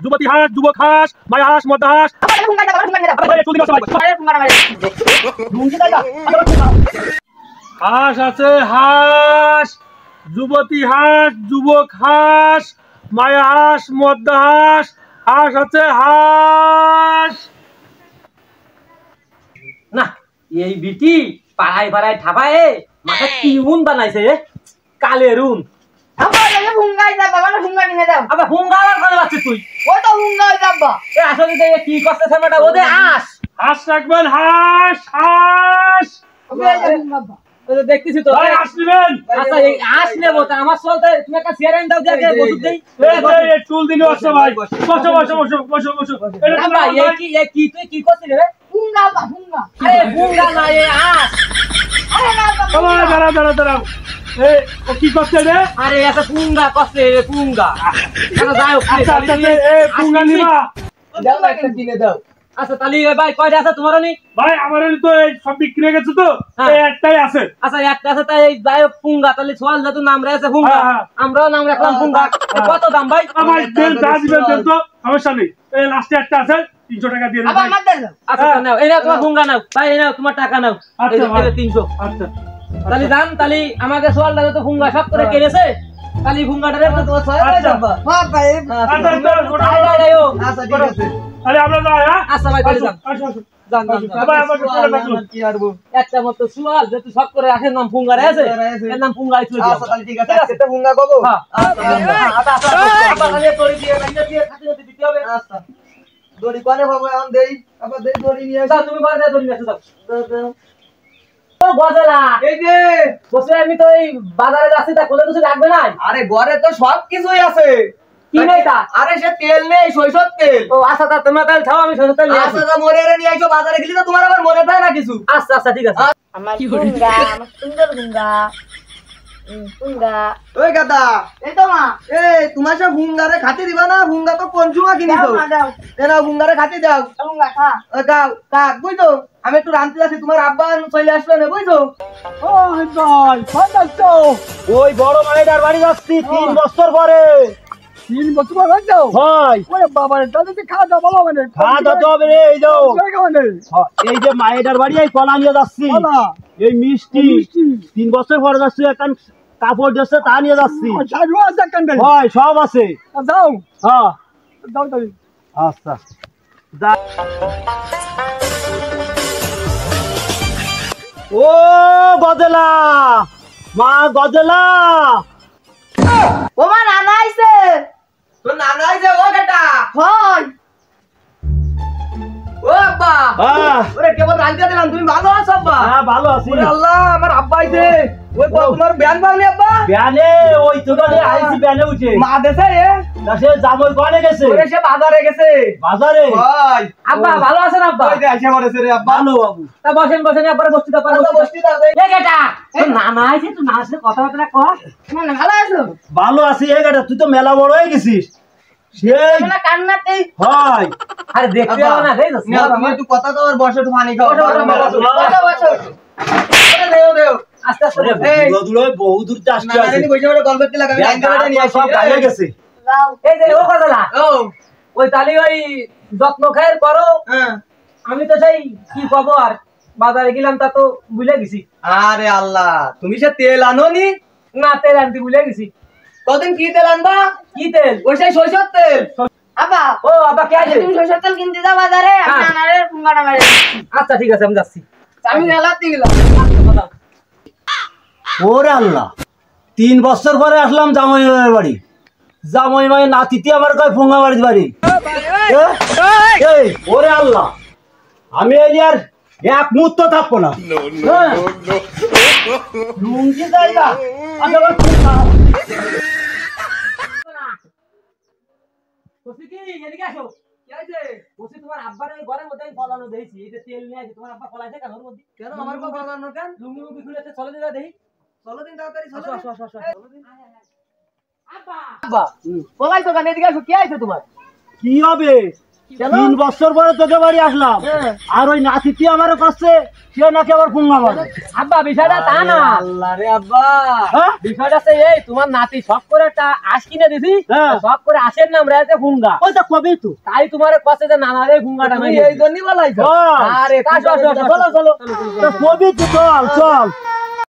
যুবতী হাঁস, যুবক হাঁস, মায়া হাঁস, মদ্দা হাঁস। হাঁস আছে হাঁস, যুবতী হাঁস, যুবক হাঁস, মায়া হাঁস, মদ্দা হাঁস। হাঁস আছে হাঁস। না এই বিটি পাড়ায় পাড়ায় ঠাপায় মাথা কি উন বানাইছে রে কালের উন। আবার হুঙ্গা আর করে যাচ্ছিস তুই? আসলে কি করতেছে বেটা ওদের হাঁস হাঁস রাখবেন, হাঁস হাঁস দেখতেছি তো হাঁস নেবেন। আচ্ছা এই হাঁস নেবো তা আমার চলতে তুমি একটা চেয়ার দাও দিয়ে বসুক দেই চুল দিলে আসছে ভাই। বসো বসো বসো বসো বসো। কি তুই কি করছিস রে? আরে হুঙ্গা না এই হাঁস। দাঁড়া দাঁড়া দাঁড়াও। ও কি করছে রে? আরে এটা পুঙ্গা করছে রে পুঙ্গা। যাই হোক পুঙ্গা নিবা একটা কিনে দাও। আচ্ছা তাহলে ভাই কয়টা আছে তোমার? ভাই আমার তো সব বিক্রি হয়ে গেছে তো একটাই আছে। আচ্ছা একটা আছে তাই যাই হোক পুঙ্গা তাহলে সোয়াল যেহেতু নাম রয়েছে পুঙ্গা আমরাও নাম রাখলাম পুঙ্গা। কত দাম ভাই? ভাই দেন যা দিবেন দেন তো সমস্যা নেই। এই লাস্টে একটা আছে 300 টাকা দিয়ে দেন। আচ্ছা নাও এই নাও তোমার পুঙ্গা নাও ভাই এই নাও তোমার টাকা নাও। আচ্ছা 300। আচ্ছা তাহলে জান তাহলে আমাকে সোয়ালটা তো পুঙ্গা সব করে কিনেছে তাহলে পুঙ্গাটা রে তো ছয় হয়ে যাবে। হ্যাঁ ভাই আচ্ছা ঠিক আছে আরে আমরা যাই। হ্যাঁ আচ্ছা ভাই তাহলে যান আসো আসো জান ভাই আমাকে করে রাখুন। কি আরবো একটা মত সোয়াল যেহেতু সব করে রাখেন নাম পুঙ্গা আছে এর নাম পুঙ্গাই চলে যাও। আচ্ছা তাহলে ঠিক আছে আজকে পুঙ্গা কব। হ্যাঁ আচ্ছা আচ্ছা তাহলে তোরে দিয়ে লাইনে দিয়ে খাতে দিতে হবে। আচ্ছা দড়ি কোনে বাবু এখন দেই আবার দেই দড়ি নিয়ে যাও তুমি বাড়ি যা দড়ি নিয়ে যাও। ও গজলা এই যে বসে আমি তো এই বাজারে যাচ্ছি তা কোলে কিছু লাগবে না? আরে ঘরে তো সব কিছুই আছে। কি নেই তা? আরে সে তেল নেই সরিষার তেল। ও আচ্ছা তা তোমরা তাহলে খাও আমি সরষের তেল নিয়ে আসি। আচ্ছা মরে এরে নিয়ে আইছো বাজারে গেলি তো তোমার আবার মনে থাকে না কিছু। আচ্ছা আচ্ছা ঠিক আছে। আমার পুঙ্গা, আমার সুন্দর পুঙ্গা। পুঙ্গা। ওই গাদা এই তো মা। এই তোমার সব হুঙ্গারে খাতি দিবা না? হুঙ্গা তো কনজুমা কিনিছো। দাও মা দাও। এ নাও হুঙ্গারে খাতি দাও। পুঙ্গা খা। দাও কাক বুঝছো আমি একটু রান্তি আছি তোমার আব্বা চলে আসলো না বুঝছো। ওই ভাই ফাটাচ্ছ। ওই বড় মাইদার বাড়ি যাচ্ছি 3 বছর পরে। 3 বছর পর হইছো? ভাই ওরে বাবা রে তাহলে কি খাওয়া দাওয়া ভালো হবে না? খাওয়া দাওয়া তো হবে রে এই যাও মানে এই যে মাইদার বাড়ি এই কলা নিয়ে যাচ্ছি এই মিষ্টি 3 বছর পরে যাচ্ছি এখন কাপড় দিচ্ছে তা নিয়ে যাচ্ছি। সাজু আছে কান্দে। ভাই সব আছে যাও হ্যাঁ যাও তাহলে। আচ্ছা যা ও গজলা মা গজলা ও মা নানা আইছে। তো নানা আইছে ও বেটা। হয়। ও আব্বা হ্যাঁ ওরে কেবল রান্তি দিলাম তুমি ভালো আছো আব্বা? হ্যাঁ ভালো আছি। ওরে আল্লাহ আমার আব্বা আইছে। ওই তোমার ব্যান পাওনি আব্বা? ব্যানে ওই তো আইছি ব্যানে উঠে মা দেশে এ সে জামই কোনে গেছে? ওরে সে বাজারে গেছে। বাজারে? ভাই আব্বা ভালো আছেন আব্বা? ওই যে আইসা পড়েছে রে আব্বা। ভালো বাবু তা বসেন বসেন একবার বসতে দাও আচ্ছা বসতি দাও এ গেটা তোর নানা আইছে তুই নানার সাথে কথাবার্তা কর। মানে ভালো আছো? ভালো আছি এ গেটা তুই তো মেলা বড় হয়ে গেছিস সেই তোমরা কান্নাতেই হয় আরে দেখতে আব্বা, হবে না দেই না তুমি একটু কথা তো আর বসে একটু পানি খাও। বসো, বসো বসো। ওরে দেও দেও। আস্তে আস্তে এই, দূর দূর বহু দূর তে আসতে নানা আছে জানি বসে বসে গল্প করতে লাগাবে আঙ্কেলটা নিয়ে আসি। সব গায়ে গেছে যাও। এই যে ও কথালা ও ওই তালি ওই যত্ন খায়ের করো হ্যাঁ আমি তো সেই কি কব আর বাজারে গেলাম তা তো ভুলে গেছি। আরে আল্লাহ তুমি সে তেল আনোনি? না তেল আনতে ভুলে গেছি। কদিন কি তেল আনবা? কি তেল? ওই সেই সরিষার তেল। আব্বা ও আব্বা কে আছে? তুমি সরষের তেল কিনতে যাও বাজারে। আমি হ্যাঁ। নানারে পুঙ্গাটা মারি। আচ্ছা ঠিক আছে আমি যাচ্ছি। আমি মেলাতে গেলাম। ওরে আল্লাহ 3 বছর পরে আসলাম জামাই মায়ের বাড়ি। জামাই মায়ের নাতিতে আমার কয় ফুঙ্গা বাড়ির বাড়ি। এই ওরে আল্লাহ আমি এই আর এক মুহূর্ত থাকবো না। হ্যাঁ। লুঙ্গি জায়গা আচ্ছা বল কি এদিকে আসো। কি আছে? বসে তোমার আব্বার ওই ঘরের মধ্যে আমি ফলানো দেখছি এই যে তেল নিয়ে আছে তোমার আব্বা ফলাইছে কেন ওর মধ্যে? কেন আমার কো বানানো কেন? লুঙ্গি মুঙ্গি খুলেছে চলে দিলা দেখি। চলো দিন তাড়াতাড়ি চলো। আসো আসো আসো চলো দিন। আব্বা আব্বা বলাই তো গানে এদিকে আসো কি আছে তোমার? কি হবে 3 বছর পরে তোকে বাড়ি আসলাম আর ওই নাতিটি আমার কাছে সে নাকি আবার ফুঙ্গা মারে। আব্বা বিষয়টা তা না। আল্লাহ রে আব্বা, হ্যাঁ? বিষয়টা হচ্ছে এই তোমার নাতি শখ করে একটা আঁশ কিনে দিছি, হ্যাঁ। শখ করে আঁশের নাম রেখেছে ফুঙ্গা। ওই তো কবি তো তাই তোমার কাছে যে নানা রে ফুঙ্গাটা তুমি মেরে এই জন্যই বলাইছো। চল আরে চলো, চলো, চলো চলো তো কবি তো চল চল